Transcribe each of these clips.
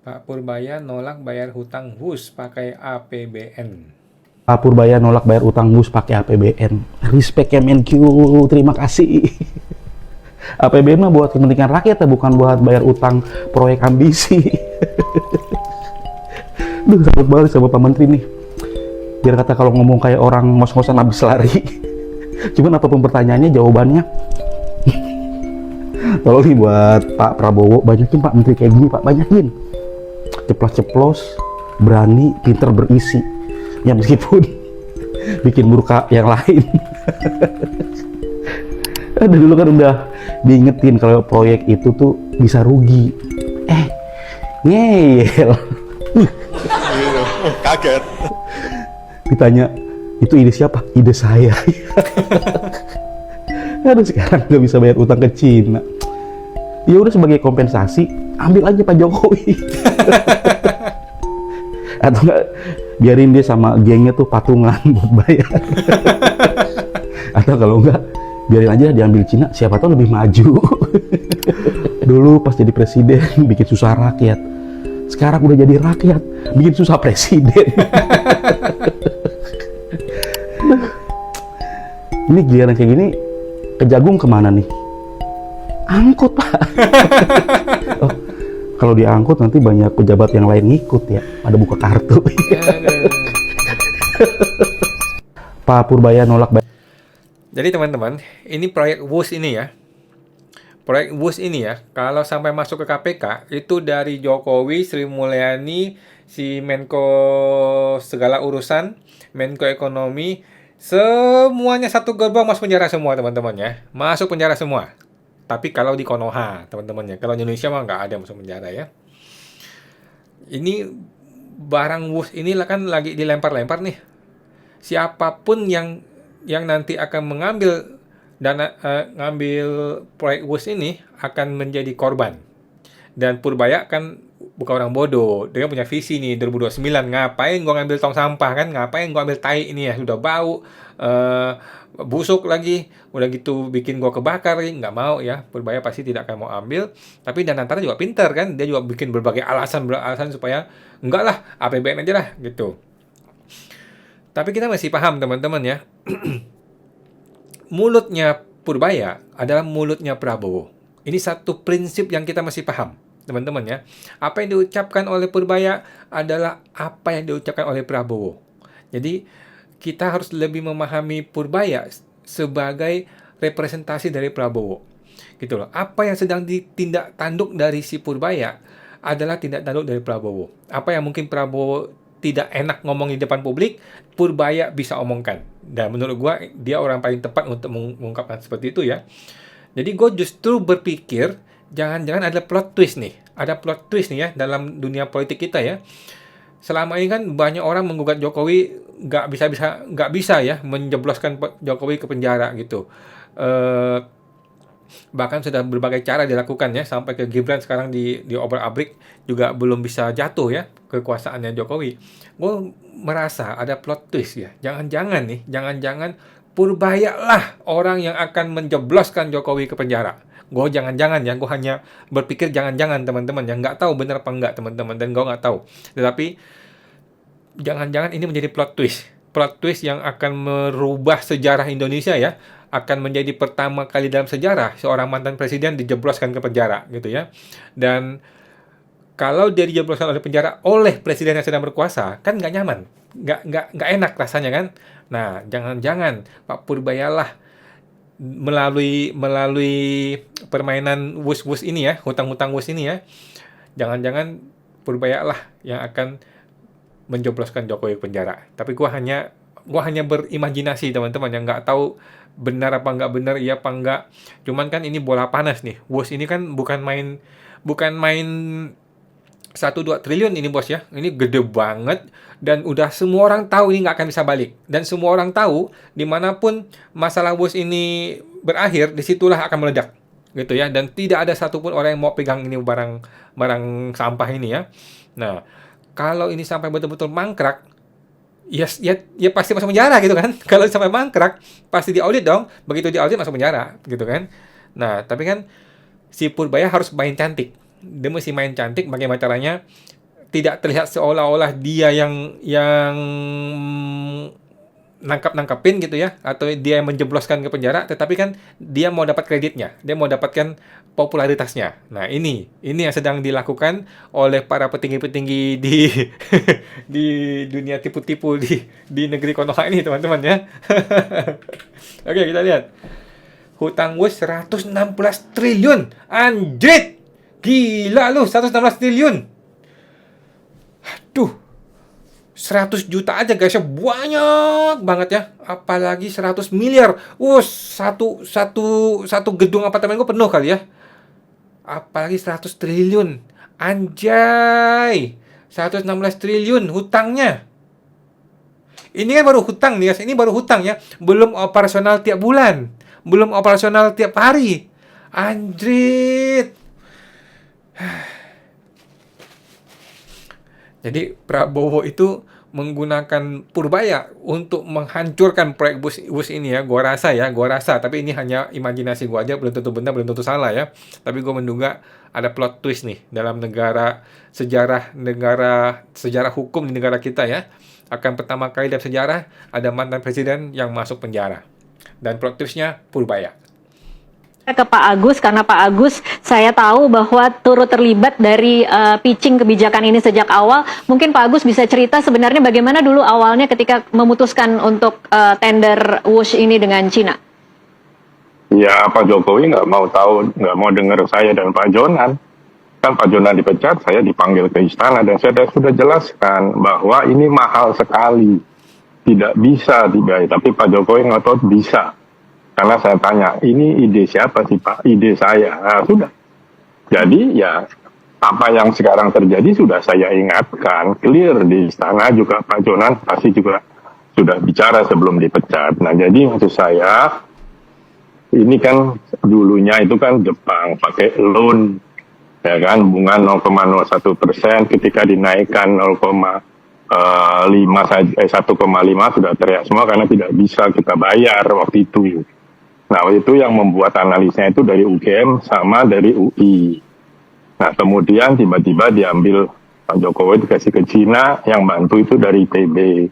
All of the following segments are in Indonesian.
Pak Purbaya nolak bayar hutang WUS pakai APBN. Pak Purbaya nolak bayar utang bus pakai APBN. Respect Kemenq, terima kasih. APBN mah buat kepentingan rakyat ya, bukan buat bayar utang proyek ambisi. Duh, salut banget sama Pak Menteri nih. Biar kata kalau ngomong kayak orang ngos-ngosan habis lari. Cuman apapun pertanyaannya, jawabannya. Tolong nih buat Pak Prabowo, banyakin Pak Menteri kayak gini Pak, banyakin. Ceplos-ceplos, berani, pinter berisi. Ya meskipun bikin murka yang lain. Ada dulu kan udah diingetin kalau proyek itu tuh bisa rugi. Ngeyel. Kaget. Ditanya, itu ide siapa? Ide saya. Aduh, sekarang nggak bisa bayar utang ke Cina. Ya udah, sebagai kompensasi, ambil aja Pak Jokowi. Atau enggak, biarin dia sama gengnya tuh patungan buat bayar. Atau kalau enggak, biarin aja diambil Cina, siapa tahu lebih maju. Dulu pas jadi presiden bikin susah rakyat, sekarang udah jadi rakyat bikin susah presiden. Ini giliran kayak gini, Kejagung kemana nih? Angkut Pak. Oh, kalau diangkut nanti banyak pejabat yang lain ngikut ya, pada buka kartu. Pak Purbaya nolak bayar. Jadi teman-teman, ini proyek WUS ini ya. Proyek WUS ini ya, kalau sampai masuk ke KPK, itu dari Jokowi, Sri Mulyani, si Menko segala urusan, Menko Ekonomi, semuanya satu gerbang masuk penjara semua teman-teman ya. Masuk penjara semua. Tapi kalau di Konoha teman-teman ya, kalau di Indonesia mah nggak ada masuk penjara ya. Ini barang WUS inilah kan lagi dilempar-lempar nih. Siapapun yang nanti akan mengambil dana, ngambil proyek WUS ini akan menjadi korban. Dan Purbaya kan bukan orang bodoh, dia punya visi nih 2029, ngapain gua ngambil tong sampah kan, ngapain gua ambil tai ini ya, sudah bau, busuk lagi, udah gitu bikin gua kebakar, nggak mau ya. Purbaya pasti tidak akan mau ambil. Tapi Danantara juga pintar kan, dia juga bikin berbagai alasan supaya enggak lah, APBN aja lah gitu. Tapi kita masih paham teman-teman ya. Mulutnya Purbaya adalah mulutnya Prabowo. Ini satu prinsip yang kita masih paham, teman-teman ya. Apa yang diucapkan oleh Purbaya adalah apa yang diucapkan oleh Prabowo. Jadi kita harus lebih memahami Purbaya sebagai representasi dari Prabowo. Gitu loh. Apa yang sedang ditindak tanduk dari si Purbaya adalah tindak tanduk dari Prabowo. Apa yang mungkin Prabowo tidak enak ngomong di depan publik, Purbaya bisa omongkan. Dan menurut gua dia orang paling tepat untuk mengungkapkan seperti itu ya. Jadi gue justru berpikir jangan-jangan ada plot twist nih. Ada plot twist nih ya dalam dunia politik kita ya. Selama ini kan banyak orang menggugat Jokowi nggak bisa ya menjebloskan Jokowi ke penjara gitu. Bahkan sudah berbagai cara dilakukan ya, sampai ke Gibran sekarang diobrak-abrik juga belum bisa jatuh ya kekuasaannya Jokowi. Gue merasa ada plot twist ya. Jangan-jangan Purbaya lah orang yang akan menjebloskan Jokowi ke penjara. Gue jangan-jangan ya, gue hanya berpikir jangan-jangan teman-teman ya, nggak tahu benar apa enggak teman-teman, dan gue nggak tahu. Tetapi jangan-jangan ini menjadi plot twist yang akan merubah sejarah Indonesia ya, akan menjadi pertama kali dalam sejarah seorang mantan presiden dijebloskan ke penjara gitu ya. Dan kalau dia dijebloskan oleh penjara oleh presiden yang sedang berkuasa, kan nggak nyaman, nggak enak rasanya kan. Nah, jangan-jangan Pak Purbaya lah melalui permainan WUS ini ya, hutang-hutang WUS ini ya, jangan-jangan Purbaya lah yang akan menjebloskan Jokowi ke penjara. Tapi gua hanya berimajinasi teman-teman, yang nggak tahu benar apa nggak benar, iya apa nggak. Cuman kan ini bola panas nih. WUS ini kan bukan main 1-2 triliun ini bos ya. Ini gede banget dan udah semua orang tahu ini nggak akan bisa balik. Dan semua orang tahu dimanapun masalah WUS ini berakhir, disitulah akan meledak gitu ya. Dan tidak ada satupun orang yang mau pegang ini barang sampah ini ya. Nah, kalau ini sampai betul-betul mangkrak, ya pasti masuk penjara gitu kan. Kalau sampai mangkrak, pasti diaudit dong. Begitu diaudit masuk penjara gitu kan. Nah, tapi kan si Purbaya harus main cantik. Dia mesti main cantik bagaimana caranya tidak terlihat seolah-olah dia yang nangkap-nangkapin gitu ya, atau dia yang menjebloskan ke penjara, tetapi kan dia mau dapat kreditnya, dia mau dapatkan popularitasnya. Nah, ini yang sedang dilakukan oleh para petinggi-petinggi di di dunia tipu-tipu di negeri Konoha ini, teman-teman ya. Oke, kita lihat. Hutang WUS 116 triliun. Anjrit! Gila lu, 116 triliun. Aduh, 100 juta aja guys ya, banyak banget ya. Apalagi 100 miliar. Satu, satu, satu gedung apartemen gue penuh kali ya. Apalagi 100 triliun. Anjay. 116 triliun hutangnya. Ini kan baru hutang nih guys, ini baru hutang ya. Belum operasional tiap bulan. Belum operasional tiap hari. Anjrit. Jadi Prabowo itu menggunakan Purbaya untuk menghancurkan proyek WUS ini ya. Gua rasa, tapi ini hanya imajinasi gua aja, belum tentu benar, belum tentu salah ya. Tapi gua menduga ada plot twist nih dalam sejarah hukum di negara kita ya. Akan pertama kali dalam sejarah ada mantan presiden yang masuk penjara. Dan plot twistnya Purbaya. Ke Pak Agus, karena Pak Agus saya tahu bahwa turut terlibat dari pitching kebijakan ini sejak awal. Mungkin Pak Agus bisa cerita sebenarnya bagaimana dulu awalnya ketika memutuskan untuk tender WUS ini dengan Cina. Ya, Pak Jokowi nggak mau tahu, nggak mau dengar saya dan Pak Jonan. Kan Pak Jonan dipecat, saya dipanggil ke istana dan saya sudah jelaskan bahwa ini mahal sekali, tidak bisa dibayar. Tapi Pak Jokowi ngotot bisa. Karena saya tanya, ini ide siapa sih Pak? Ide saya. Nah, sudah. Jadi ya apa yang sekarang terjadi sudah saya ingatkan, clear di istana juga Pak Jonan pasti juga sudah bicara sebelum dipecat. Nah jadi maksud saya, ini kan dulunya itu kan Jepang pakai loan, ya kan, bunga 0,01%, ketika dinaikkan 0,5 1,5 sudah teriak semua karena tidak bisa kita bayar waktu itu. Nah, itu yang membuat analisnya itu dari UGM sama dari UI. Nah, kemudian tiba-tiba diambil Pak Jokowi dikasih ke Cina, yang bantu itu dari ITB.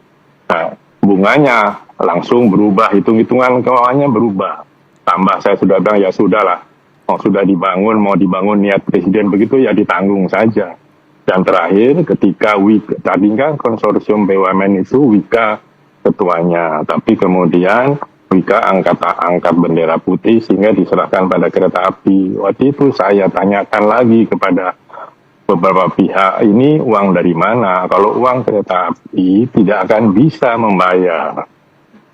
Nah, bunganya langsung berubah, hitung-hitungan keuangannya berubah. Tambah saya sudah bilang, ya sudahlah, mau dibangun niat presiden begitu, ya ditanggung saja. Dan terakhir, ketika tadi kan konsorsium BUMN itu Wika ketuanya, tapi kemudian Wika angkat bendera putih sehingga diserahkan pada kereta api. Waktu itu saya tanyakan lagi kepada beberapa pihak, ini uang dari mana? Kalau uang kereta api tidak akan bisa membayar.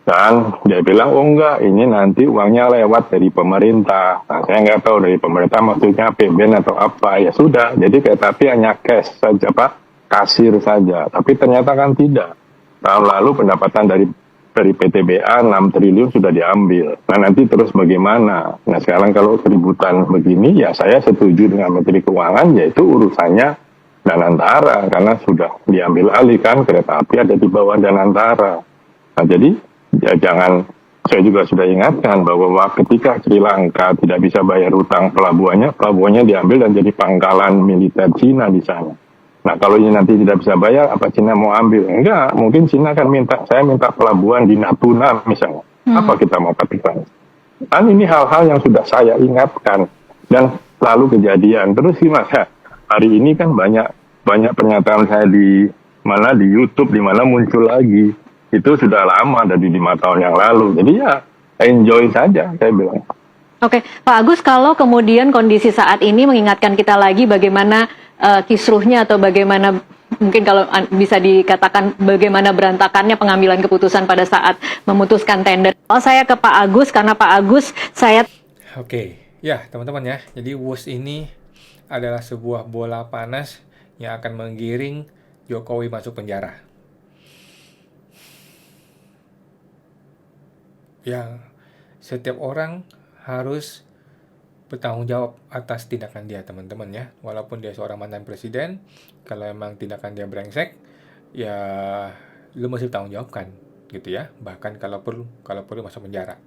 Dan dia bilang, oh enggak, ini nanti uangnya lewat dari pemerintah. Nah, saya nggak tahu dari pemerintah maksudnya APBN atau apa. Ya sudah, jadi kereta api hanya cash saja, Pak, kasir saja. Tapi ternyata kan tidak. Tahun lalu pendapatan dari PTBA 6 triliun sudah diambil. Nah nanti terus bagaimana? Nah sekarang kalau keributan begini, ya saya setuju dengan Menteri Keuangan, yaitu urusannya Danantara, karena sudah diambil alih kan, kereta api ada di bawah Danantara. Nah jadi ya jangan, saya juga sudah ingatkan bahwa ketika Sri Lanka tidak bisa bayar hutang pelabuhannya diambil dan jadi pangkalan militer Cina di sana. Nah kalau ini nanti tidak bisa bayar, apa Cina mau ambil? Enggak, mungkin Cina akan saya minta pelabuhan di Natuna misalnya. Apa kita mau katakan? Kan ini hal-hal yang sudah saya ingatkan dan lalu kejadian. Terus gimana? Hari ini kan banyak pernyataan saya di YouTube, di mana muncul lagi. Itu sudah lama, dari 5 tahun yang lalu. Jadi ya enjoy saja, saya bilang. Oke, Pak Agus, kalau kemudian kondisi saat ini mengingatkan kita lagi bagaimana kisruhnya atau bagaimana mungkin kalau bisa dikatakan bagaimana berantakannya pengambilan keputusan pada saat memutuskan tender. Kalau saya ke Pak Agus, karena Pak Agus saya... Oke, ya teman-teman ya, jadi WUS ini adalah sebuah bola panas yang akan menggiring Jokowi masuk penjara. Yang setiap orang harus bertanggung jawab atas tindakan dia, teman-teman ya. Walaupun dia seorang mantan presiden, kalau emang tindakan dia brengsek, ya lu mesti bertanggung jawabkan gitu ya. Bahkan kalau perlu masuk penjara.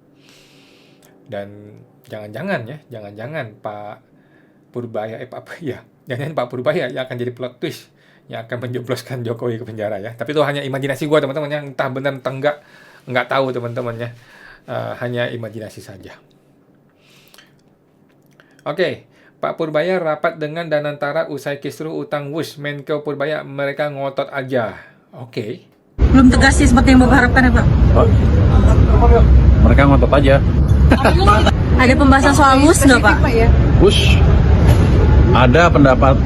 Dan jangan-jangan Pak Purbaya Jangan Pak Purbaya yang akan jadi plot twist yang akan menjebloskan Jokowi ke penjara ya. Tapi itu hanya imajinasi gua teman-teman ya, entah benar entah enggak tahu teman-teman ya. Hanya imajinasi saja. Oke, Pak Purbaya rapat dengan Danantara usai kisruh utang WUS. Menko Purbaya, mereka ngotot aja. Oke. Belum tegas sih seperti yang Bapak harapkan ya Pak. Mereka ngotot aja. Ada pembahasan soal WUS nggak Pak? Bus ada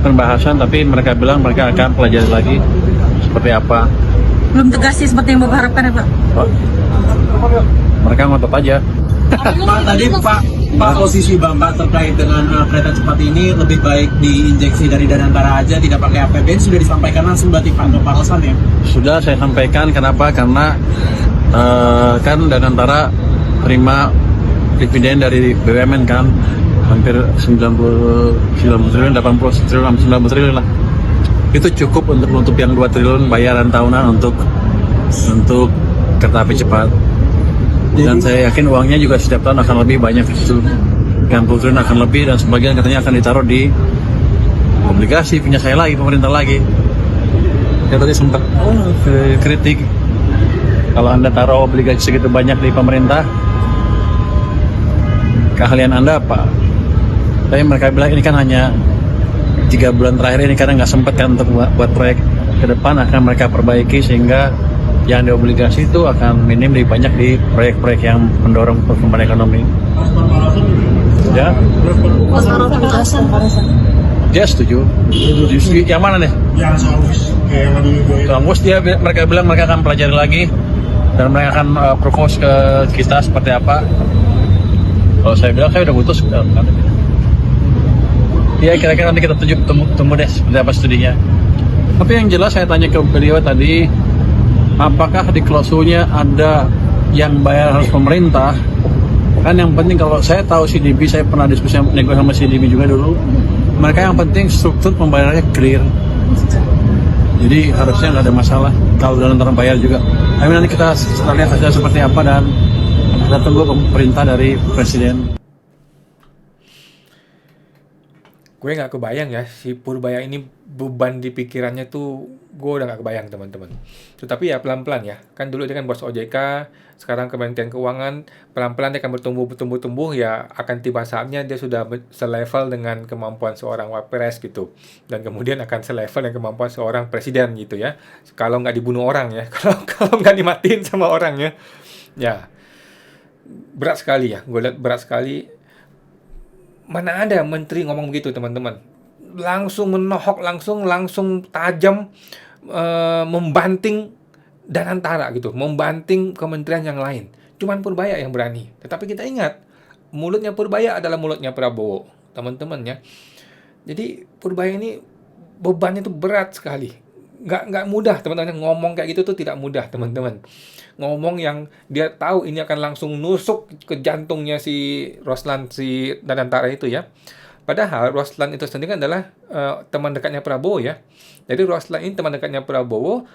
pembahasan, tapi mereka bilang mereka akan pelajari lagi seperti apa. Belum tegas sih seperti yang Bapak harapkan ya Pak. Mereka ngotot aja. Pak, tadi Pak posisi Bapak terkait dengan kereta cepat ini lebih baik diinjeksi dari Danantara aja, tidak pakai APBN, sudah disampaikan langsung berarti Pak Rosan ya? Sudah saya sampaikan, kenapa? Karena kan Danantara terima dividen dari BUMN kan, hampir 90 triliun, 80 triliun, 90 triliun lah. Itu cukup untuk menutup yang 2 triliun bayaran tahunan untuk kereta api cepat. Dan saya yakin uangnya juga setiap tahun akan lebih banyak itu. 90 triliun akan lebih, dan sebagian katanya akan ditaruh di obligasi punya saya lagi, pemerintah lagi. Ya tadi sempat kritik, kalau Anda taruh obligasi segitu banyak di pemerintah, keahlian Anda apa? Tapi mereka bilang ini kan hanya 3 bulan terakhir ini karena nggak sempat kan untuk buat proyek ke depan, akan mereka perbaiki sehingga yang di obligasi itu akan minim lebih banyak di proyek-proyek yang mendorong perkembangan ekonomi. Ya? Dia setuju. Yang mana nih? Yang Soal dia mereka bilang mereka akan pelajari lagi dan mereka akan propose ke kita seperti apa. Kalau saya bilang saya udah putus. Ya kira-kira nanti kita tunggu deh seperti apa studinya. Tapi yang jelas saya tanya ke beliau tadi, apakah di klausulnya ada yang bayar harus pemerintah? Kan yang penting, kalau saya tahu CDB, saya pernah diskusi nego sama CDB juga dulu. Mereka yang penting struktur pembayarannya clear. Jadi harusnya nggak ada masalah kalau dalam antara bayar juga. Tapi nanti kita lihat hasilnya seperti apa dan kita tunggu perintah dari Presiden. Gue nggak kebayang ya, si Purbaya ini beban di pikirannya tuh, gue udah nggak kebayang teman-teman. Tetapi ya pelan-pelan ya, kan dulu dia kan bos OJK, sekarang Kementerian Keuangan, pelan-pelan dia akan bertumbuh ya, akan tiba saatnya dia sudah selevel dengan kemampuan seorang wapres gitu, dan kemudian akan selevel dengan kemampuan seorang presiden gitu ya, kalau nggak dibunuh orang ya, kalau nggak dimatiin sama orang ya, berat sekali ya, gue lihat berat sekali. Mana ada menteri ngomong begitu teman-teman, langsung menohok, langsung tajam, membanting Danantara gitu, membanting kementerian yang lain. Cuman Purbaya yang berani. Tetapi kita ingat, mulutnya Purbaya adalah mulutnya Prabowo, teman-teman ya. Jadi Purbaya ini bebannya itu berat sekali. Nggak mudah teman-teman, ngomong kayak gitu tuh tidak mudah teman-teman. Ngomong yang dia tahu ini akan langsung nusuk ke jantungnya si Roslan, si Danantara itu ya. Padahal Roslan itu sendiri adalah teman dekatnya Prabowo ya. Jadi Roslan ini teman dekatnya Prabowo,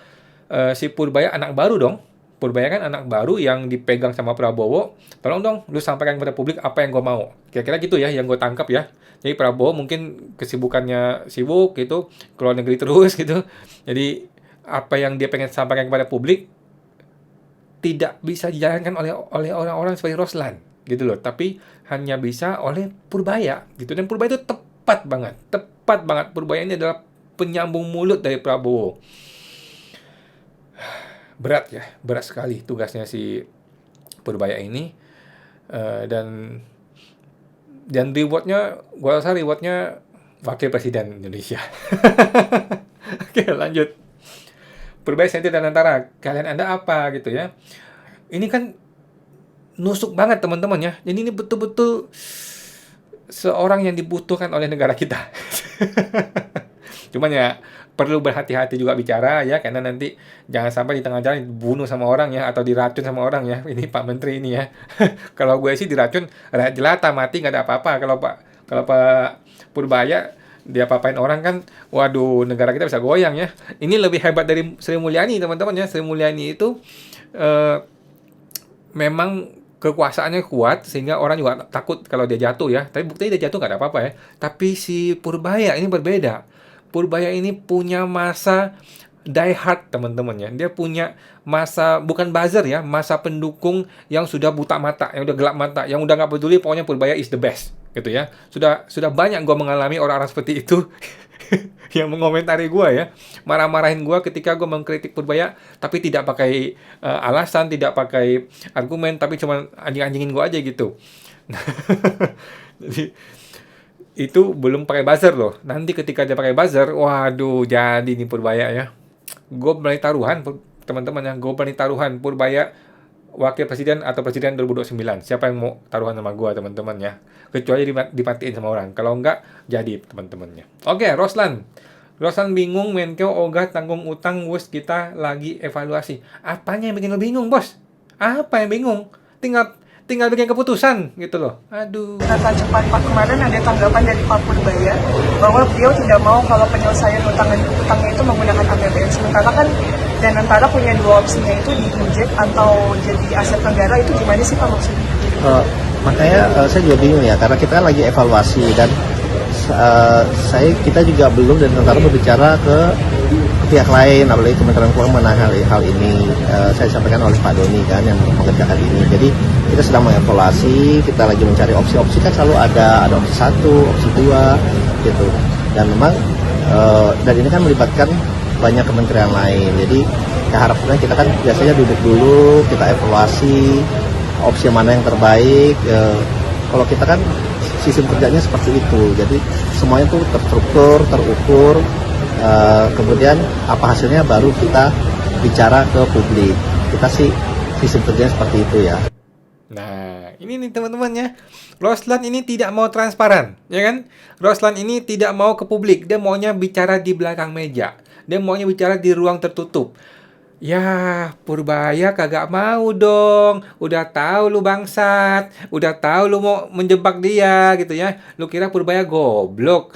si Purbaya anak baru dong. Purbaya kan anak baru yang dipegang sama Prabowo. Tolong dong lu sampaikan kepada publik apa yang gue mau. Kira-kira gitu ya yang gue tangkap ya. Jadi Prabowo mungkin kesibukannya sibuk gitu, keluar negeri terus gitu. Jadi apa yang dia pengen sampaikan kepada publik tidak bisa dijalankan oleh orang-orang seperti Roslan gitu loh, tapi hanya bisa oleh Purbaya gitu. Dan Purbaya itu tepat banget. Purbaya ini adalah penyambung mulut dari Prabowo. Berat sekali tugasnya si Purbaya ini, dan rewardnya, gue rasa rewardnya wakil presiden Indonesia. Oke, lanjut. Purbaya Senti Danantara, kalian Anda apa gitu ya? Ini kan nusuk banget teman-teman ya. Jadi ini betul-betul seorang yang dibutuhkan oleh negara kita. Cuman ya perlu berhati-hati juga bicara ya, karena nanti jangan sampai di tengah jalan dibunuh sama orang ya, atau diracun sama orang ya. Ini Pak Menteri ini ya. Kalau gue sih diracun rakyat jelata, mati nggak ada apa-apa. Kalau Pak Purbaya dia apa-apain orang kan, waduh, negara kita bisa goyang ya. Ini lebih hebat dari Sri Mulyani teman-teman ya. Sri Mulyani itu memang kekuasaannya kuat sehingga orang juga takut kalau dia jatuh ya. Tapi buktinya dia jatuh nggak ada apa-apa ya. Tapi si Purbaya ini berbeda. Purbaya ini punya masa die hard teman-teman ya. Dia punya masa bukan buzzer ya, masa pendukung yang sudah buta mata, yang udah gelap mata, yang udah nggak peduli pokoknya Purbaya is the best gitu ya. Sudah banyak gue mengalami orang-orang seperti itu yang mengomentari gue ya, marah-marahin gue ketika gue mengkritik Purbaya, tapi tidak pakai alasan, tidak pakai argumen, tapi cuma anjing-anjingin gue aja gitu. Jadi itu belum pakai buzzer loh. Nanti ketika dia pakai buzzer, waduh jadi nih Purbaya ya. Gue berani taruhan teman-teman ya, gue berani taruhan Purbaya wakil presiden atau presiden 2029. Siapa yang mau taruhan sama gue teman-teman ya? Kecuali dimatiin sama orang. Kalau enggak, jadi teman-temannya. Oke, Roslan bingung Menkeu ogah tanggung utang wes kita lagi evaluasi. Apanya yang bikin lo bingung, bos? Apa yang bingung? Tinggal bikin keputusan gitu loh. Aduh. Kereta cepat Pak, kemarin ada tanggapan dari Pak Purbaya bahwa beliau tidak mau kalau penyelesaian utangnya itu menggunakan APBN. Sementara kan Danantara punya dua opsinya, itu di-injek atau jadi aset negara. Itu gimana sih Pak maksudnya? Makanya saya juga bingung ya, karena kita kan lagi evaluasi dan kita juga belum dan Danantara berbicara ke pihak lain, apalagi Kementerian Keuangan mengenai hal ini. Saya sampaikan oleh Pak Doni kan yang mengerjakan ini. Jadi kita sedang mengevaluasi, kita lagi mencari opsi-opsi, kan selalu ada opsi 1, opsi 2 gitu. Dan memang dan ini kan melibatkan banyak kementerian lain. Jadi ya harapannya kita kan biasanya duduk dulu, kita evaluasi opsi mana yang terbaik. Kalau kita kan sistem kerjanya seperti itu. Jadi semuanya tuh terstruktur, terukur. Kemudian apa hasilnya baru kita bicara ke publik. Kita sih sistem kerjanya seperti itu ya. Nah, ini nih teman-teman ya. Roslan ini tidak mau transparan, ya kan? Roslan ini tidak mau ke publik. Dia maunya bicara di belakang meja. Dia maunya bicara di ruang tertutup. Ya, Purbaya kagak mau dong. Udah tahu lu bangsat. Udah tahu lu mau menjebak dia gitu ya. Lu kira Purbaya goblok.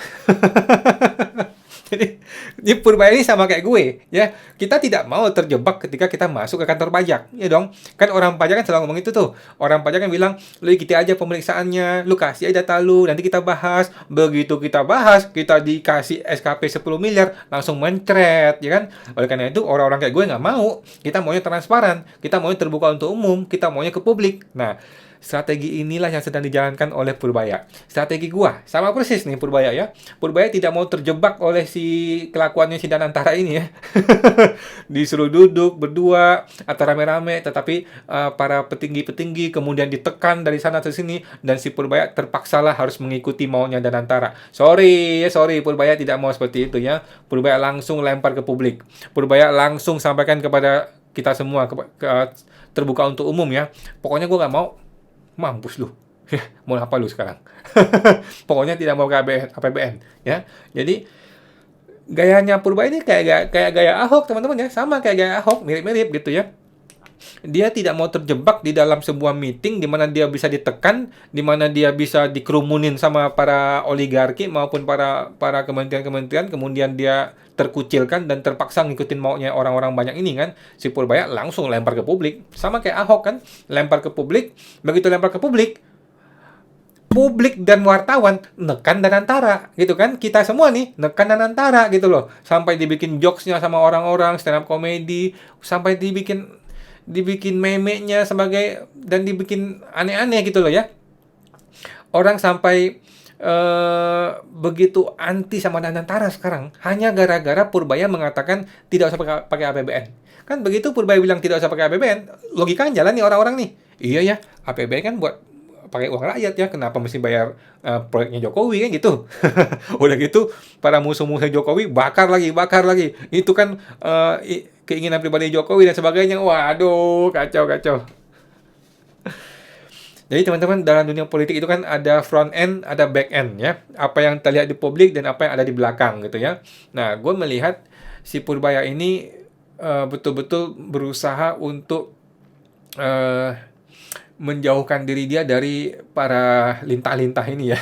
Jadi Purbaya ini sama kayak gue ya. Kita tidak mau terjebak ketika kita masuk ke kantor pajak, ya dong. Kan orang pajak kan selalu ngomong itu tuh. Orang pajak kan bilang, lu ikuti aja pemeriksaannya, lu kasih aja data lu, nanti kita bahas. Begitu kita bahas, kita dikasih SKP 10 miliar, langsung mencret, ya kan? Oleh karena itu orang-orang kayak gue nggak mau. Kita maunya transparan, kita maunya terbuka untuk umum, kita maunya ke publik. Nah, strategi inilah yang sedang dijalankan oleh Purbaya. Strategi gua sama persis nih Purbaya ya. Purbaya tidak mau terjebak oleh si kelakuannya si Danantara ini ya. Disuruh duduk berdua atau rame-rame, tetapi para petinggi-petinggi kemudian ditekan dari sana ke sini dan si Purbaya terpaksalah harus mengikuti maunya Danantara. Sorry Purbaya tidak mau seperti itu ya. Purbaya langsung lempar ke publik. Purbaya langsung sampaikan kepada kita semua terbuka untuk umum ya. Pokoknya gua nggak mau. Mampus lu. Ya, mau apa lu sekarang? Pokoknya tidak mau ke APBN ya. Jadi gayanya Purbaya ini kayak gaya Ahok teman-teman ya, sama kayak gaya Ahok, mirip-mirip gitu ya. Dia tidak mau terjebak di dalam sebuah meeting di mana dia bisa ditekan, di mana dia bisa dikerumunin sama para oligarki maupun para kementerian-kementerian, kemudian dia terkucilkan dan terpaksa ngikutin maunya orang-orang banyak ini kan. Si Purbaya langsung lempar ke publik, sama kayak Ahok kan, lempar ke publik. Begitu lempar ke publik dan wartawan nekan Danantara gitu kan. Kita semua nih nekan Danantara gitu loh, sampai dibikin jokesnya sama orang-orang stand up comedy, sampai dibikin meme-nya sebagai, dan dibikin aneh-aneh gitu loh ya. Orang sampai begitu anti sama Danantara sekarang hanya gara-gara Purbaya mengatakan tidak usah pakai APBN. Kan begitu Purbaya bilang tidak usah pakai APBN, logika kan jalan nih orang-orang nih. Iya ya, APBN kan buat pakai uang rakyat ya, kenapa mesti bayar proyeknya Jokowi kan gitu. Udah gitu para musuh-musuh Jokowi bakar lagi. Itu kan keinginan pribadi Jokowi dan sebagainya. Waduh, kacau. Jadi teman-teman, dalam dunia politik itu kan ada front end, ada back end ya. Apa yang terlihat di publik dan apa yang ada di belakang gitu ya. Nah, gue melihat si Purbaya ini betul-betul berusaha untuk menjauhkan diri dia dari para lintah-lintah ini ya.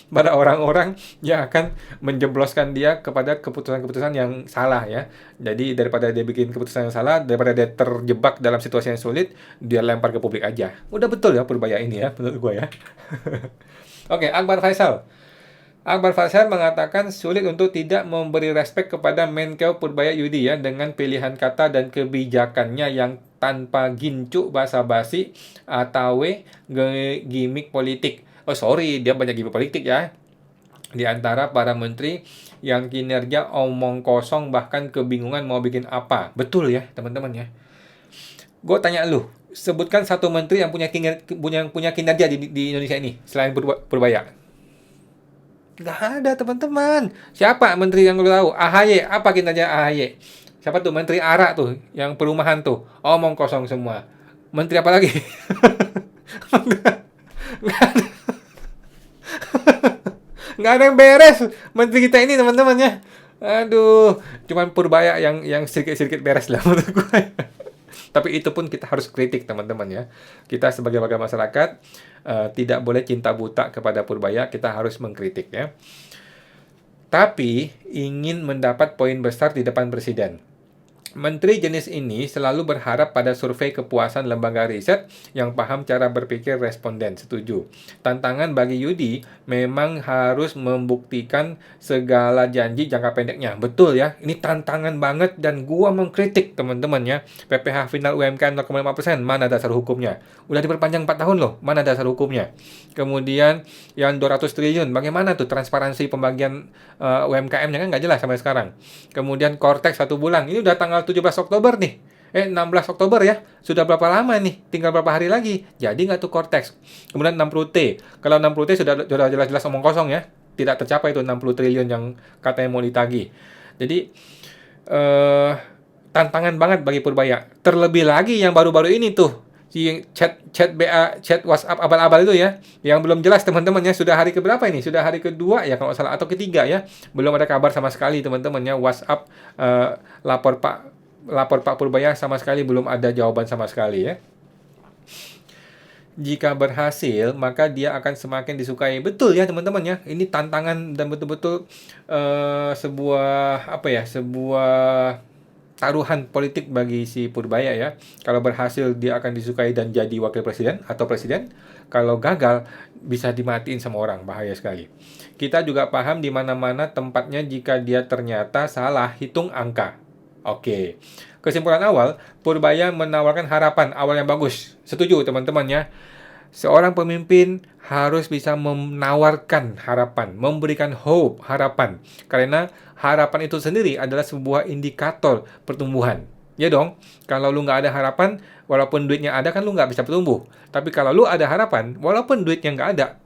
pada orang-orang yang akan menjebloskan dia kepada keputusan-keputusan yang salah ya. Jadi daripada dia bikin keputusan yang salah, daripada dia terjebak dalam situasi yang sulit, dia lempar ke publik aja. Udah betul ya Purbaya ini ya, menurut gue ya. Oke, Akbar Faisal. Akbar Faisal mengatakan sulit untuk tidak memberi respek kepada Menkeu Purbaya Yudi ya dengan pilihan kata dan kebijakannya yang tanpa gincu basa-basi atau gimmick politik. Oh sorry, dia banyak gimmick politik ya. Di antara para menteri yang kinerja omong kosong bahkan kebingungan mau bikin apa. Betul ya teman-teman ya. Gue tanya lu, sebutkan satu menteri yang punya kinerja di Indonesia ini selain Purbaya. Nggak ada teman-teman. Siapa menteri yang lu tahu? AHY. Apa kinerja AHY? Siapa tuh? Menteri ARA tuh. Yang perumahan tuh. Omong kosong semua. Menteri apa lagi? Nggak ada yang beres. Menteri kita ini teman-teman ya. Aduh. Cuman Purbaya yang sedikit-sedikit beres lah menurut gue. Tapi itu pun kita harus kritik teman-teman ya. Kita sebagai warga masyarakat tidak boleh cinta buta kepada Purbaya, kita harus mengkritik ya. Tapi ingin mendapat poin besar di depan presiden. Menteri jenis ini selalu berharap pada survei kepuasan lembaga riset yang paham cara berpikir responden. Setuju. Tantangan bagi Yudi memang harus membuktikan segala janji jangka pendeknya. Betul ya, ini tantangan banget dan gua mengkritik teman-teman ya. PPh final UMKM 0,5%, mana dasar hukumnya? Udah diperpanjang 4 tahun loh, mana dasar hukumnya? Kemudian yang 200 triliun, bagaimana tuh transparansi pembagian UMKM-nya kan nggak jelas sampai sekarang. Kemudian Cortex 1 bulan, ini udah tanggal 17 Oktober nih. 16 Oktober ya. Sudah berapa lama nih? Tinggal berapa hari lagi. Jadi nggak tuh Cortex. Kemudian 60T. Kalau 60T sudah jelas-jelas omong kosong ya. Tidak tercapai itu 60 triliun yang katanya mau ditagih. Jadi tantangan banget bagi Purbaya. Terlebih lagi yang baru-baru ini tuh. Si chat BA, chat WhatsApp abal-abal itu ya, yang belum jelas teman-teman ya, sudah hari keberapa ini? Sudah hari kedua ya kalau nggak salah, atau ketiga ya, belum ada kabar sama sekali teman-teman ya. WhatsApp lapor Pak Purbaya sama sekali belum ada jawaban sama sekali ya. Jika berhasil, maka dia akan semakin disukai. Betul ya teman-teman ya, ini tantangan dan betul-betul sebuah taruhan politik bagi si Purbaya ya. Kalau berhasil dia akan disukai dan jadi wakil presiden atau presiden. Kalau gagal bisa dimatiin sama orang, bahaya sekali. Kita juga paham di mana-mana tempatnya jika dia ternyata salah hitung angka. Oke. Kesimpulan awal, Purbaya menawarkan harapan awal yang bagus. Setuju teman-teman ya. Seorang pemimpin harus bisa menawarkan harapan, memberikan hope, harapan. Karena harapan itu sendiri adalah sebuah indikator pertumbuhan. Ya dong, kalau lu nggak ada harapan, walaupun duitnya ada kan lu nggak bisa bertumbuh. Tapi kalau lu ada harapan, walaupun duitnya nggak ada,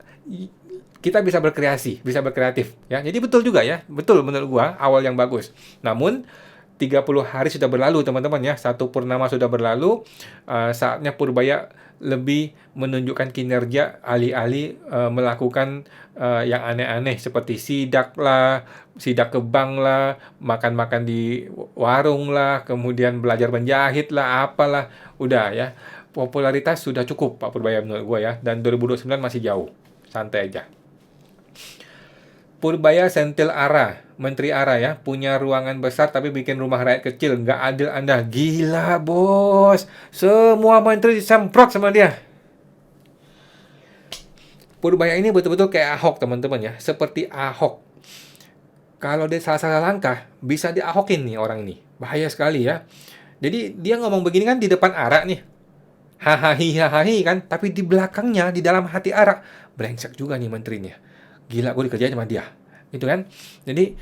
kita bisa berkreasi, bisa berkreatif. Ya, jadi betul juga ya, betul menurut gua awal yang bagus. Namun 30 hari sudah berlalu teman-teman ya, 1 purnama sudah berlalu, saatnya Purbaya lebih menunjukkan kinerja, alih-alih melakukan yang aneh-aneh seperti sidak ke bank lah, makan-makan di warung lah, kemudian belajar menjahit lah, apalah, udah ya, popularitas sudah cukup Pak Purbaya menurut gue ya, dan 2029 masih jauh, santai aja. Purbaya sentil ARA, Menteri ARA ya, punya ruangan besar tapi bikin rumah rakyat kecil, nggak adil Anda. Gila bos, semua menteri disemprot sama dia. Purbaya ini betul-betul kayak Ahok teman-teman ya, seperti Ahok. Kalau dia salah-salah langkah, bisa diahokin nih orang ini, bahaya sekali ya. Jadi dia ngomong begini kan di depan ARA nih, hahaha kan, tapi di belakangnya, di dalam hati ARA, brengsek juga nih menterinya. Gila, gue dikerjain sama dia, gitu kan. Jadi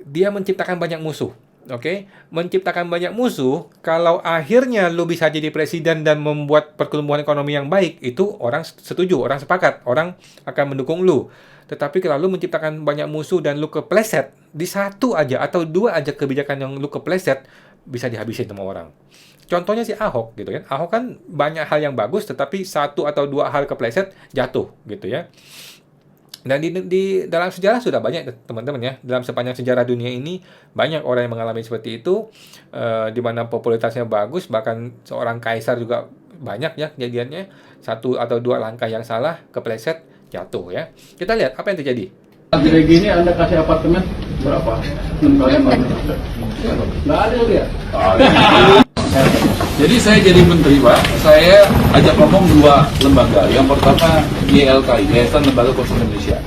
dia menciptakan banyak musuh, oke? Menciptakan banyak musuh. Kalau akhirnya lu bisa jadi presiden dan membuat pertumbuhan ekonomi yang baik, itu orang setuju, orang sepakat, orang akan mendukung lu. Tetapi kalau lu menciptakan banyak musuh dan lu kepleset di 1 aja atau 2 aja kebijakan yang lu kepleset, bisa dihabisin sama orang. Contohnya si Ahok gitu kan. Ahok kan banyak hal yang bagus tetapi 1 atau 2 hal kepleset jatuh gitu ya. Dan di dalam sejarah sudah banyak teman-teman ya. Dalam sepanjang sejarah dunia ini banyak orang yang mengalami seperti itu, di mana popularitasnya bagus, bahkan seorang kaisar juga banyak ya kejadiannya. 1 atau 2 langkah yang salah kepleset jatuh ya. Kita lihat apa yang terjadi. Kayak gini Anda kasih apartemen berapa? 6 kali 4. Nggak ada dia. Jadi saya jadi menteri Pak, saya ajak ngomong 2 lembaga. Yang pertama YLKI, Yayasan Lembaga Konsumen Indonesia.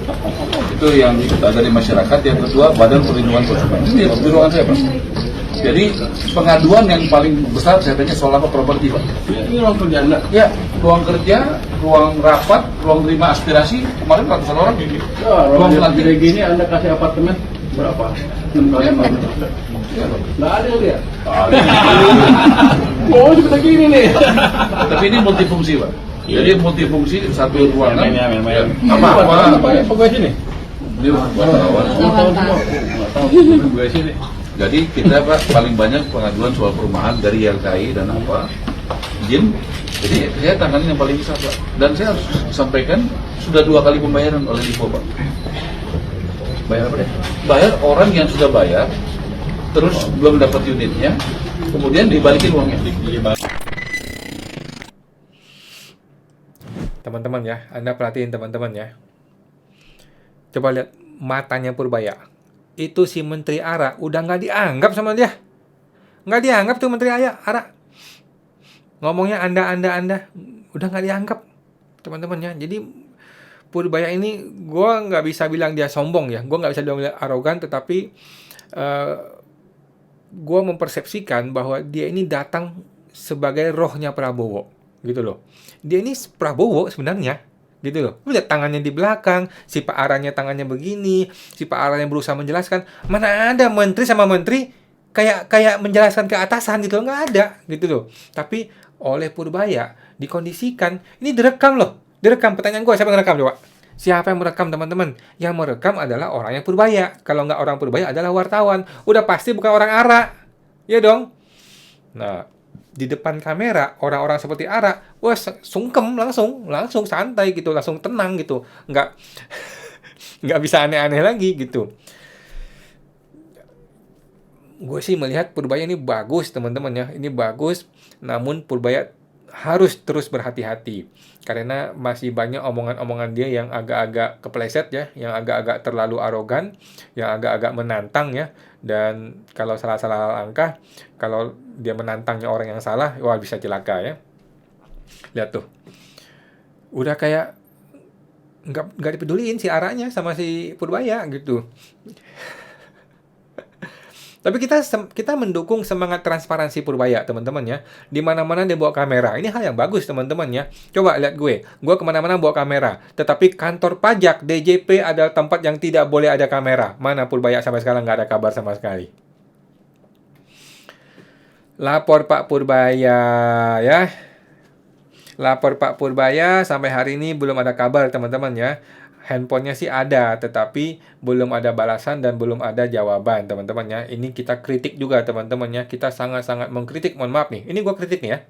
Itu yang dari masyarakat. Yang kedua Badan Perlindungan Konsumen. Ini di ruangan saya Pak. Jadi pengaduan yang paling besar saya tanya soal apa properti Pak. Ini ruang kerja Anda? Ya, ruang kerja, ruang rapat, ruang terima aspirasi. Kemarin ratusan orang. Ya, ruang lantai gini Anda kasih apartemen berapa? 6 kali 4. Nggak ada dia. Oh, seperti gini nih. Tapi ini multifungsi Pak. Jadi multifungsi satu ruangan. Apa pegawai sini? Ini wartawan. Pegawai sini. Jadi kita Pak paling banyak pengaduan soal perumahan dari YLKI dan apa izin. Jadi saya tangani yang paling besar Pak. Dan saya harus sampaikan sudah 2 kali pembayaran oleh Lipo Pak. Bayar apa deh? Bayar orang yang sudah bayar, terus belum dapat unitnya, kemudian dibalikin uangnya. Teman-teman ya, Anda perhatiin teman-teman ya. Coba lihat matanya Purbaya. Itu si Menteri ARA udah nggak dianggap sama dia. Nggak dianggap tuh Menteri ARA. Ngomongnya Anda. Udah nggak dianggap teman-teman ya. Jadi Purbaya ini gue nggak bisa bilang dia sombong ya. Gue nggak bisa bilang dia arogan, tetapi gue mempersepsikan bahwa dia ini datang sebagai rohnya Prabowo gitu loh. Dia ini Prabowo sebenarnya gitu loh. Lihat tangannya di belakang, si Pak Aranya tangannya begini, si Pak Aranya berusaha menjelaskan. Mana ada menteri sama menteri kayak menjelaskan ke atasan gitu loh, nggak ada gitu loh. Tapi oleh Purbaya dikondisikan, ini direkam loh. Direkam. Pertanyaan gue, siapa yang merekam coba? Siapa yang merekam teman-teman? Yang merekam adalah orangnya Purbaya. Kalau nggak orang Purbaya adalah wartawan. Udah pasti bukan orang ARA. Ya dong? Nah, di depan kamera orang-orang seperti ARA, wah sungkem langsung santai gitu, langsung tenang gitu. Nggak bisa aneh-aneh lagi gitu. Gue sih melihat Purbaya ini bagus teman-teman ya. Ini bagus, namun Purbaya harus terus berhati-hati karena masih banyak omongan-omongan dia yang agak-agak kepleset ya, yang agak-agak terlalu arogan, yang agak-agak menantang ya. Dan kalau salah-salah langkah, kalau dia menantangnya orang yang salah, wah bisa celaka ya. Lihat tuh, udah kayak nggak dipeduliin si arahnya sama si Purbaya gitu. Tapi kita mendukung semangat transparansi Purbaya, teman-teman ya. Di mana-mana dia bawa kamera. Ini hal yang bagus, teman-teman ya. Coba lihat gue kemana-mana bawa kamera. Tetapi kantor pajak DJP adalah tempat yang tidak boleh ada kamera. Mana Purbaya sampai sekarang nggak ada kabar sama sekali. Lapor Pak Purbaya ya. Lapor Pak Purbaya, sampai hari ini belum ada kabar, teman-teman ya. Handphonenya sih ada, tetapi belum ada balasan dan belum ada jawaban, teman-teman ya. Ini kita kritik juga, teman-teman ya. Kita sangat-sangat mengkritik, mohon maaf nih. Ini gue kritik nih ya.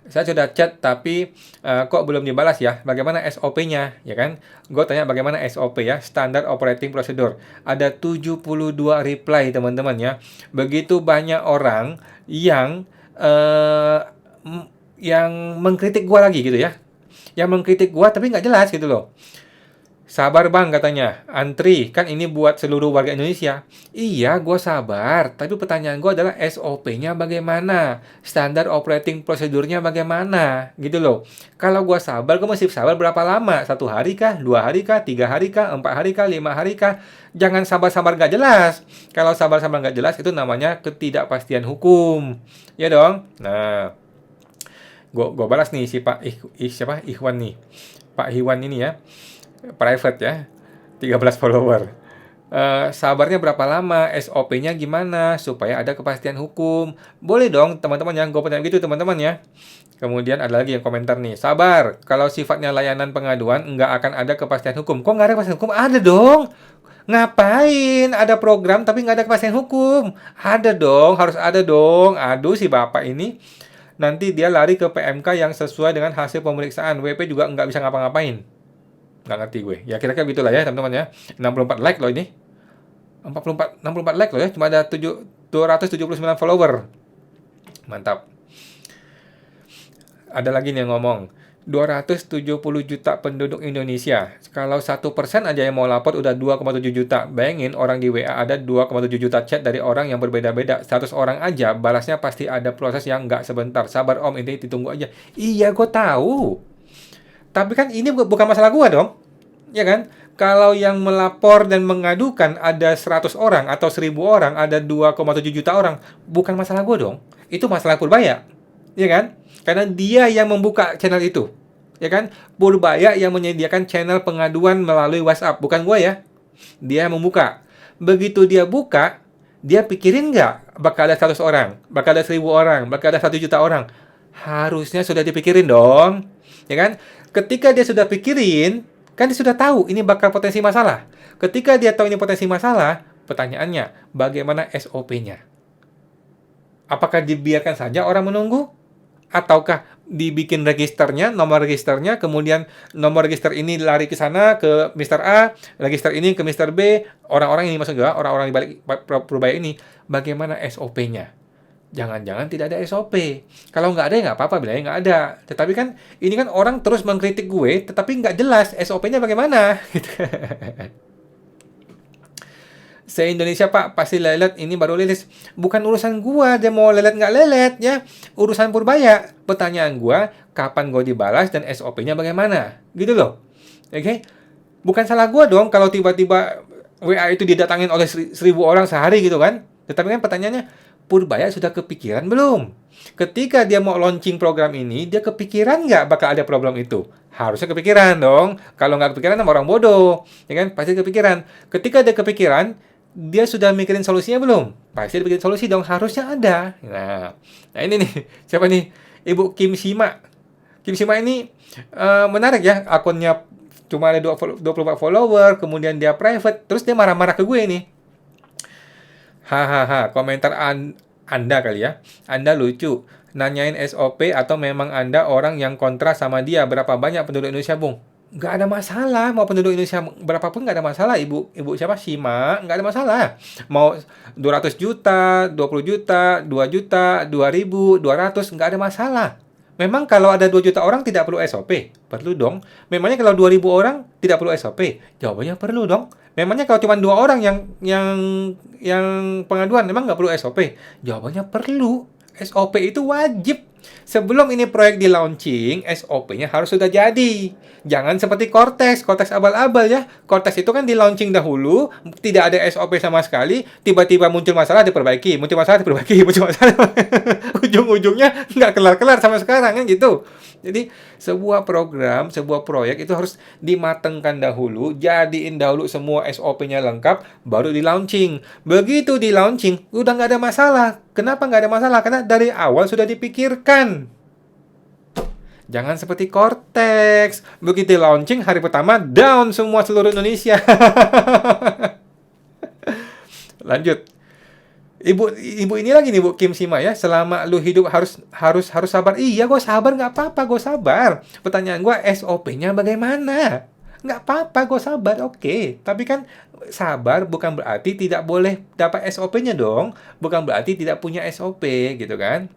Saya sudah chat, tapi kok belum dibalas ya? Bagaimana SOP-nya, ya kan? Gue tanya bagaimana SOP ya, Standard Operating Procedure. Ada 72 reply, teman-teman ya. Begitu banyak orang yang mengkritik gue lagi gitu ya. Yang mengkritik gua tapi nggak jelas gitu loh. Sabar bang katanya, antri, kan ini buat seluruh warga Indonesia. Iya, gua sabar, tapi pertanyaan gua adalah SOP-nya bagaimana? Standar operating prosedurnya bagaimana? Gitu loh. Kalau gua sabar, gua mesti sabar berapa lama? 1 hari kah? 2 hari kah? 3 hari kah? 4 hari kah? 5 hari kah? Jangan sabar-sabar nggak jelas. Kalau sabar-sabar nggak jelas, itu namanya ketidakpastian hukum. Ya dong? Nah, Gue balas nih si Pak Ikhwan nih. Pak Ikhwan ini ya, private ya, 13 follower. Sabarnya berapa lama, SOP-nya gimana supaya ada kepastian hukum. Boleh dong teman-teman yang gue pertanyaan gitu teman-teman ya. Kemudian ada lagi yang komentar nih, sabar, kalau sifatnya layanan pengaduan nggak akan ada kepastian hukum. Kok nggak ada kepastian hukum? Ada dong. Ngapain ada program tapi nggak ada kepastian hukum? Ada dong, harus ada dong. Aduh si bapak ini. Nanti dia lari ke PMK yang sesuai dengan hasil pemeriksaan. WP juga nggak bisa ngapa-ngapain. Nggak ngerti gue. Ya kira-kira gitulah ya teman-teman ya. 64 like loh ini. 64 like loh ya. Cuma ada 279 follower. Mantap. Ada lagi nih yang ngomong. 270 juta penduduk Indonesia. Kalau 1% aja yang mau lapor udah 2,7 juta. Bayangin orang di WA ada 2,7 juta chat dari orang yang berbeda-beda. 100 orang aja balasnya pasti ada proses yang nggak sebentar. Sabar om, ini ditunggu aja. Iya, gue tahu. Tapi kan ini bukan masalah gue dong. Ya kan? Kalau yang melapor dan mengadukan ada 100 orang atau 1000 orang, ada 2,7 juta orang, bukan masalah gue dong. Itu masalah Purbaya. Ya kan? Karena dia yang membuka channel itu. Ya kan? Purbaya yang menyediakan channel pengaduan melalui WhatsApp, bukan gue ya. Dia yang membuka. Begitu dia buka, dia pikirin nggak bakal ada 100 orang, bakal ada 1000 orang, bakal ada 1 juta orang. Harusnya sudah dipikirin dong. Ya kan? Ketika dia sudah pikirin, kan dia sudah tahu ini bakal potensi masalah. Ketika dia tahu ini potensi masalah, pertanyaannya, bagaimana SOP-nya? Apakah dibiarkan saja orang menunggu? Ataukah dibikin registernya, nomor registernya, kemudian nomor register ini lari ke sana, ke Mr. A, register ini ke Mr. B, orang-orang ini maksud gue, orang-orang di balik Purbaya ini, bagaimana SOP-nya? Jangan-jangan tidak ada SOP. Kalau nggak ada ya nggak apa-apa, bilangnya nggak ada. Tetapi kan, ini kan orang terus mengkritik gue, tetapi nggak jelas SOP-nya bagaimana. Gitu. Se-Indonesia Pak, pasti lelet, ini baru rilis. Bukan urusan gua, dia mau lelet nggak lelet, ya. Urusan Purbaya. Pertanyaan gua, kapan gua dibalas dan SOP-nya bagaimana? Gitu loh. Oke? Bukan salah gua dong kalau tiba-tiba WA itu didatangin oleh 1000 orang sehari gitu kan. Tetapi kan pertanyaannya, Purbaya sudah kepikiran belum? Ketika dia mau launching program ini, dia kepikiran nggak bakal ada problem itu? Harusnya kepikiran dong. Kalau nggak kepikiran sama orang bodoh. Ya kan? Pasti kepikiran. Ketika dia kepikiran, dia sudah mikirin solusinya belum? Pasti dia bikin solusi dong, harusnya ada. Nah ini nih, siapa nih? Ibu Kim Sima. Kim Sima ini menarik ya, akunnya cuma ada 24 follower, kemudian dia private, terus dia marah-marah ke gue nih. Hahaha, komentar Anda kali ya. Anda lucu, nanyain SOP atau memang Anda orang yang kontra sama dia, berapa banyak penduduk Indonesia, Bung? Nggak ada masalah, mau penduduk Indonesia berapapun nggak ada masalah, ibu siapa, Sima, nggak ada masalah. Mau 200 juta, 20 juta, 2 juta, 2000, 200, nggak ada masalah. Memang kalau ada 2 juta orang tidak perlu SOP? Perlu dong. Memangnya kalau 2000 orang tidak perlu SOP? Jawabannya perlu dong. Memangnya kalau cuma 2 orang yang pengaduan, memang nggak perlu SOP? Jawabannya perlu. SOP itu wajib. Sebelum ini proyek di launching, SOP-nya harus sudah jadi. Jangan seperti Cortex abal-abal ya. Cortex itu kan di launching dahulu, tidak ada SOP sama sekali, tiba-tiba muncul masalah diperbaiki, muncul masalah diperbaiki, muncul masalah. Ujung-ujungnya nggak kelar-kelar sama sekarang kan gitu. Jadi sebuah program, sebuah proyek itu harus dimatengkan dahulu, jadiin dahulu semua SOP-nya lengkap, baru di launching. Begitu di launching, udah nggak ada masalah. Kenapa nggak ada masalah? Karena dari awal sudah dipikirkan. Jangan seperti Cortex. Begitu launching, hari pertama down semua seluruh Indonesia. Lanjut. Ibu ini lagi nih, Bu Kim Sima ya. Selama lu hidup harus sabar. Iya, gue sabar, nggak apa-apa, gue sabar. Pertanyaan gue, SOP-nya bagaimana? Nggak apa-apa, gue sabar, oke. Tapi kan sabar bukan berarti tidak boleh dapat SOP-nya dong. Bukan berarti tidak punya SOP gitu kan.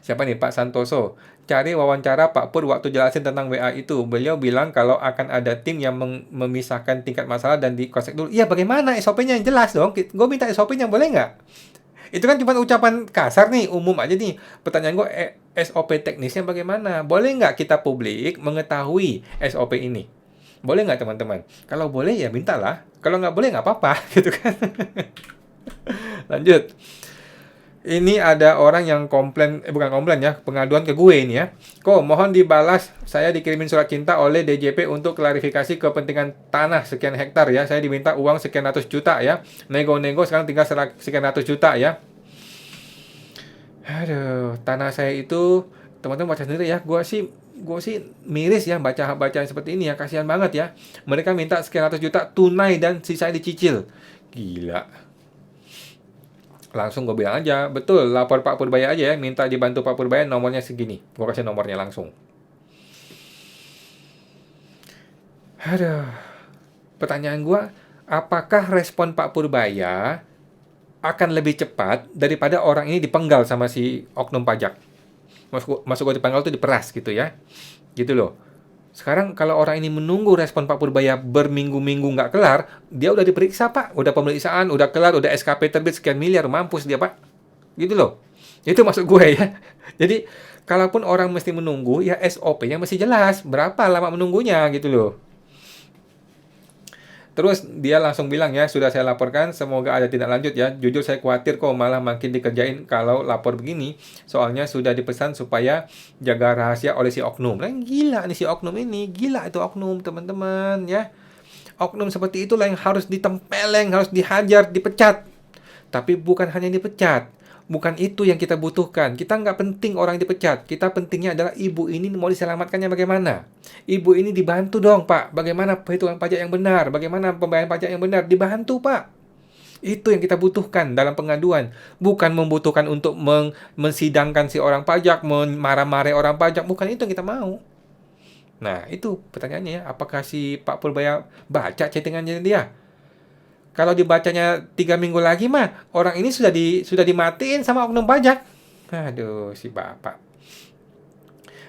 Siapa nih, Pak Santoso? Cari wawancara Pak Pur waktu jelasin tentang WA itu. Beliau bilang kalau akan ada tim yang memisahkan tingkat masalah dan di cross check dulu. Iya, bagaimana SOP-nya yang jelas dong? Gue minta SOP-nya, boleh nggak? Itu kan cuma ucapan kasar nih, umum aja nih. Pertanyaan gue, SOP teknisnya bagaimana? Boleh nggak kita publik mengetahui SOP ini? Boleh nggak teman-teman? Kalau boleh ya mintalah. Kalau nggak boleh nggak apa-apa, gitu kan? Lanjut. Ini ada orang yang bukan komplain ya, pengaduan ke gue ini ya. Kok mohon dibalas, saya dikirimin surat cinta oleh DJP untuk klarifikasi kepentingan tanah sekian hektar ya. Saya diminta uang sekian ratus juta ya. Nego-nego sekarang tinggal sekian ratus juta ya. Aduh, tanah saya itu, teman-teman baca sendiri ya. Gue sih miris ya baca seperti ini ya, kasihan banget ya. Mereka minta sekian ratus juta tunai dan sisanya dicicil. Gila. Langsung gue bilang aja, betul, lapor Pak Purbaya aja ya, minta dibantu Pak Purbaya, nomornya segini. Gue kasih nomornya langsung. Aduh. Pertanyaan gue, apakah respon Pak Purbaya akan lebih cepat daripada orang ini dipenggal sama si oknum pajak? masuk kode pangkal itu diperas gitu ya. Gitu loh. Sekarang kalau orang ini menunggu respon Pak Purbaya berminggu-minggu nggak kelar, dia udah diperiksa Pak, udah pemeriksaan, udah kelar, udah SKP terbit sekian miliar, mampus dia Pak. Gitu loh. Itu maksud gue ya. Jadi, kalaupun orang mesti menunggu, ya SOP-nya mesti jelas. Berapa lama menunggunya gitu loh. Terus dia langsung bilang ya, sudah saya laporkan, semoga ada tindak lanjut ya. Jujur saya khawatir kok malah makin dikerjain kalau lapor begini. Soalnya sudah dipesan supaya jaga rahasia oleh si oknum. Nah, gila nih si oknum ini, gila itu oknum teman-teman ya. Oknum seperti itulah yang harus ditempeleng, harus dihajar, dipecat. Tapi bukan hanya dipecat. Bukan itu yang kita butuhkan. Kita nggak penting orang dipecat. Kita pentingnya adalah ibu ini mau diselamatkannya bagaimana. Ibu ini dibantu dong, Pak. Bagaimana perhitungan pajak yang benar? Bagaimana pembayaran pajak yang benar? Dibantu, Pak. Itu yang kita butuhkan dalam pengaduan. Bukan membutuhkan untuk mensidangkan si orang pajak, marah-marah orang pajak. Bukan itu yang kita mau. Nah, itu pertanyaannya ya. Apakah si Pak Purbaya baca chattingannya dia? Kalau dibacanya 3 minggu lagi mah, orang ini sudah dimatiin sama oknum pajak. Aduh, si bapak.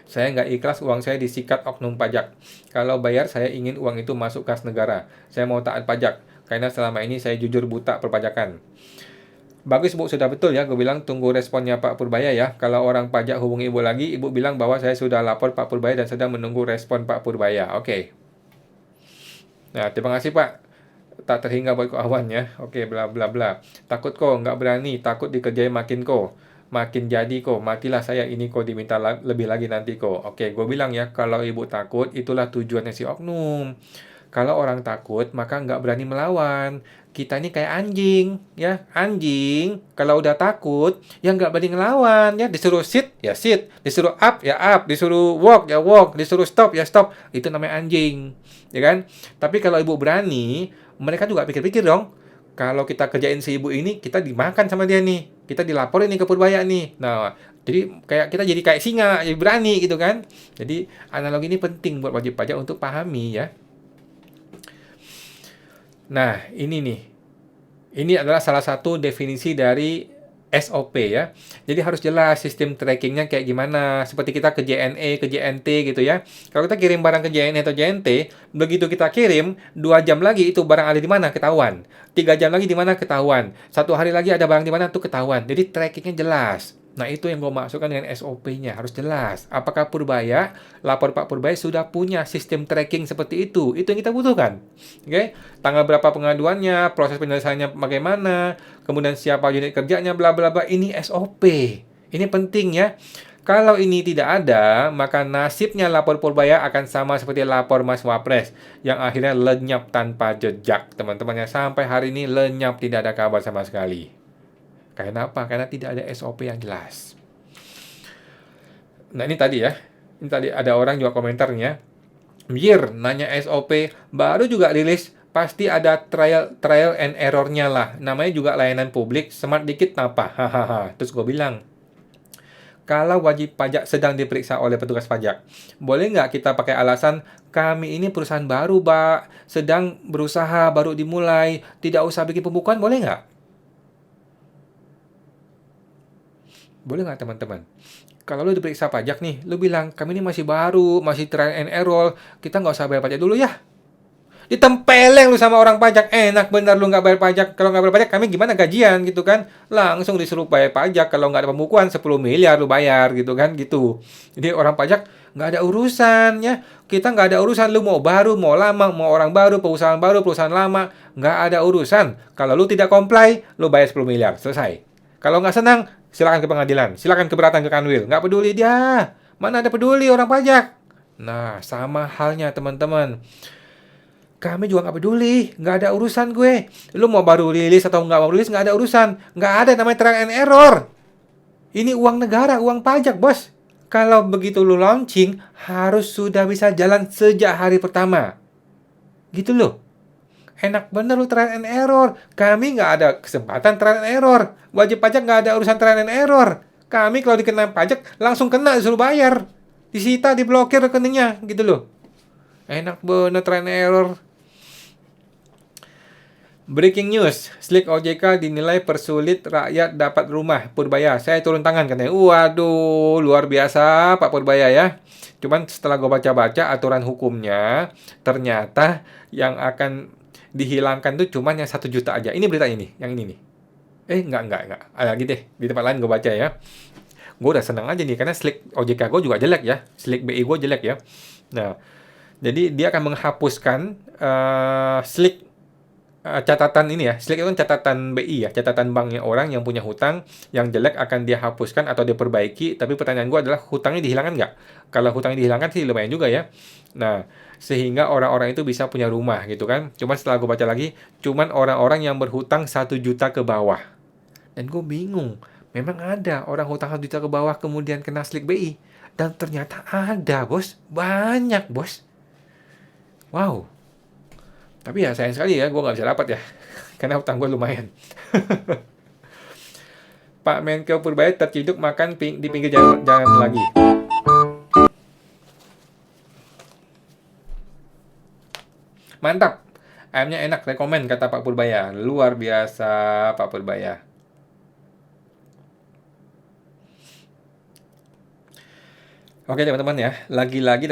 Saya nggak ikhlas uang saya disikat oknum pajak. Kalau bayar, saya ingin uang itu masuk kas negara. Saya mau taat pajak, karena selama ini saya jujur buta perpajakan. Bagus Bu, sudah betul ya. Gue bilang tunggu responnya Pak Purbaya ya. Kalau orang pajak hubungi Ibu lagi, Ibu bilang bahwa saya sudah lapor Pak Purbaya dan sedang menunggu respon Pak Purbaya. Oke. Nah, terima kasih Pak. Tak terhingga buat kawan ya. Oke, bla bla bla. Takut kok, nggak berani. Takut dikerjain makin kok. Makin jadi kok. Matilah saya ini kok diminta lebih lagi nanti kok. Oke, gue bilang ya, kalau ibu takut, itulah tujuannya si oknum. Kalau orang takut, maka nggak berani melawan. Kita ini kayak anjing, ya. Anjing, kalau udah takut, ya nggak berani ngelawan, ya. Disuruh sit, ya sit. Disuruh up, ya up. Disuruh walk, ya walk. Disuruh stop, ya stop. Itu namanya anjing, ya kan? Tapi kalau ibu berani, mereka juga pikir-pikir dong. Kalau kita kerjain si ibu ini, kita dimakan sama dia nih. Kita dilaporin nih ke Purbaya nih. Nah, jadi kita jadi kayak singa, jadi berani gitu kan. Jadi analogi ini penting buat wajib pajak untuk pahami ya. Nah, ini nih. Ini adalah salah satu definisi dari SOP ya. Jadi harus jelas sistem trackingnya kayak gimana. Seperti kita ke JNE, ke JNT gitu ya. Kalau kita kirim barang ke JNE atau JNT, begitu kita kirim, 2 jam lagi itu barang ada di mana? Ketahuan. 3 jam lagi di mana? Ketahuan. 1 hari lagi ada barang di mana? Tuh ketahuan. Jadi trackingnya jelas. Nah, itu yang gue maksudkan dengan SOP-nya. Harus jelas. Apakah Purbaya, lapor Pak Purbaya sudah punya sistem tracking seperti itu? Itu yang kita butuhkan. Oke? Tanggal berapa pengaduannya, proses penyelesaiannya bagaimana, kemudian siapa unit kerjanya, bla bla bla. Ini SOP. Ini penting ya. Kalau ini tidak ada, maka nasibnya lapor Purbaya akan sama seperti lapor Mas Wapres yang akhirnya lenyap tanpa jejak. Teman-temannya sampai hari ini lenyap, tidak ada kabar sama sekali. Karena apa? Karena tidak ada SOP yang jelas. Nah, ini tadi ya. Ini tadi ada orang juga komentarnya. Mir, nanya SOP, baru juga rilis, pasti ada trial and error-nya lah. Namanya juga layanan publik, smart dikit apa? Hahaha. Terus gue bilang, kalau wajib pajak sedang diperiksa oleh petugas pajak, boleh nggak kita pakai alasan, kami ini perusahaan baru, Pak, sedang berusaha, baru dimulai, tidak usah bikin pembukuan, boleh nggak? Boleh nggak teman-teman? Kalau lu diperiksa pajak nih, lu bilang, kami ini masih baru, masih trial and error, kita nggak usah bayar pajak dulu ya. Ditempeleng lu sama orang pajak, enak bener lu nggak bayar pajak. Kalau nggak bayar pajak, kami gimana gajian gitu kan? Langsung disuruh bayar pajak, kalau nggak ada pembukuan 10 miliar lu bayar gitu kan, gitu. Jadi orang pajak nggak ada urusan ya. Kita nggak ada urusan, lu mau baru, mau lama, mau orang baru, perusahaan lama, nggak ada urusan. Kalau lu tidak comply, lu bayar 10 miliar, selesai. Kalau nggak senang, silakan ke pengadilan, silakan keberatan ke Kanwil. Nggak peduli dia. Mana ada peduli orang pajak. Nah, sama halnya teman-teman. Kami juga nggak peduli. Nggak ada urusan gue. Lu mau baru rilis atau nggak mau rilis, nggak ada urusan. Nggak ada namanya trial and error. Ini uang negara, uang pajak, bos. Kalau begitu lu launching, harus sudah bisa jalan sejak hari pertama. Gitu loh. Enak bener lu trial and error. Kami nggak ada kesempatan trial and error. Wajib pajak nggak ada urusan trial and error. Kami kalau dikena pajak langsung kena, disuruh bayar. Disita, diblokir rekeningnya. Gitu loh. Enak bener trial and error. Breaking news, Slick OJK dinilai persulit rakyat dapat rumah. Purbaya, saya turun tangan katanya. Waduh, luar biasa Pak Purbaya ya. Cuman setelah gue baca-baca aturan hukumnya, ternyata yang akan dihilangkan tuh cuman yang 1 juta aja. Ini berita ini, yang ini nih. Enggak. Lagi deh, di tempat lain gue baca ya. Gue udah seneng aja nih, karena Slick OJK gue juga jelek ya. Slick BI gue jelek ya. Nah, jadi dia akan menghapuskan Slick catatan ini ya, Slick itu kan catatan BI ya, catatan banknya orang yang punya hutang yang jelek akan dia hapuskan atau diperbaiki. Tapi pertanyaan gue adalah hutangnya dihilangkan nggak? Kalau hutangnya dihilangkan sih lumayan juga ya. Nah, sehingga orang-orang itu bisa punya rumah gitu kan. Cuman setelah gue baca lagi, cuman orang-orang yang berhutang 1 juta ke bawah. Dan gue bingung, memang ada orang hutang 1 juta ke bawah kemudian kena Slick BI. Dan ternyata ada bos, banyak bos. Wow. Tapi ya sayang sekali ya, gue nggak bisa dapat ya. Karena hutang gue lumayan. Pak Menko Purbaya terciduk makan di pinggir jalan lagi. Mantap. Ayamnya enak, rekomen kata Pak Purbaya. Luar biasa Pak Purbaya. Oke teman-teman ya, lagi-lagi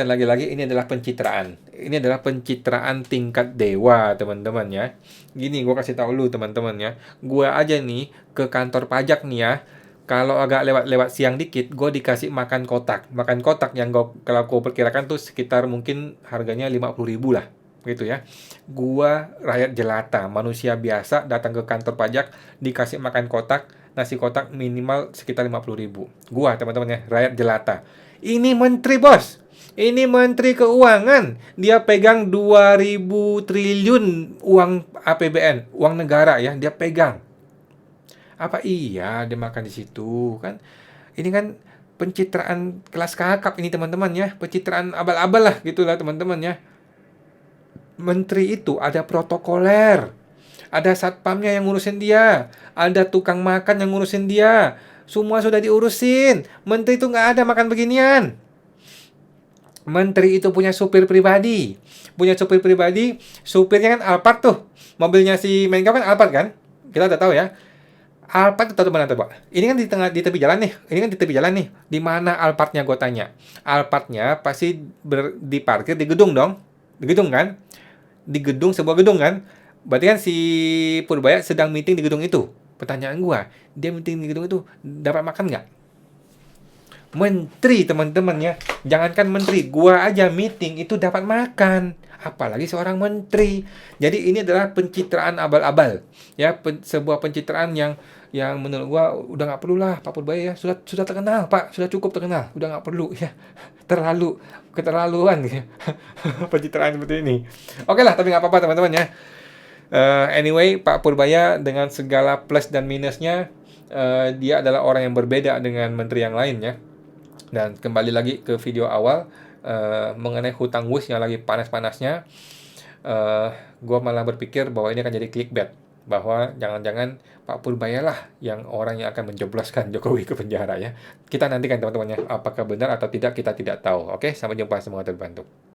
ini adalah pencitraan. Ini adalah pencitraan tingkat dewa teman-teman ya. Gini gue kasih tahu lu teman-teman ya. Gue aja nih ke kantor pajak nih ya. Kalau agak lewat siang dikit, gue dikasih makan kotak. Makan kotak yang kalau gue perkirakan tuh sekitar mungkin harganya 50.000 lah. Gitu ya. Gua rakyat jelata, manusia biasa datang ke kantor pajak dikasih makan kotak, nasi kotak minimal sekitar 50.000. Gua teman-teman ya, rakyat jelata. Ini menteri bos, ini menteri keuangan, dia pegang 2.000 triliun uang APBN, uang negara ya, dia pegang. Apa iya dia makan di situ kan? Ini kan pencitraan kelas kakap ini teman-teman ya, pencitraan abal-abal lah gitulah teman-teman ya. Menteri itu ada protokoler, ada satpamnya yang ngurusin dia, ada tukang makan yang ngurusin dia. Semua sudah diurusin. Menteri itu nggak ada makan beginian. Menteri itu punya supir pribadi. Supirnya kan Alphard tuh. Mobilnya si Menko kan Alphard kan? Kita udah tahu ya. Alphard itu tahu mana tuh, Pak? Ini kan di tepi jalan nih. Di mana Alphardnya gue tanya? Alphardnya pasti diparkir di gedung dong. Di gedung kan? Di gedung, sebuah gedung kan? Berarti kan si Purbaya sedang meeting di gedung itu. Pertanyaan gua, dia meeting di gedung itu dapat makan nggak? Menteri teman-teman ya, jangankan menteri, gua aja meeting itu dapat makan, apalagi seorang menteri. Jadi ini adalah pencitraan abal-abal, ya, sebuah pencitraan yang menurut gua udah nggak perlu lah Pak Purbaya ya, sudah terkenal Pak, sudah cukup terkenal, udah nggak perlu ya, keterlaluan ya, pencitraan seperti ini. Oke lah, tapi nggak apa-apa teman-teman ya. Anyway, Pak Purbaya dengan segala plus dan minusnya, dia adalah orang yang berbeda dengan menteri yang lain ya. Dan kembali lagi ke video awal mengenai hutang WUS yang lagi panas-panasnya, gue malah berpikir bahwa ini akan jadi clickbait, bahwa jangan-jangan Pak Purbaya lah yang orang yang akan menjebloskan Jokowi ke penjara ya. Kita nantikan teman-teman ya, apakah benar atau tidak kita tidak tahu. Oke, sampai jumpa, semoga terbantu.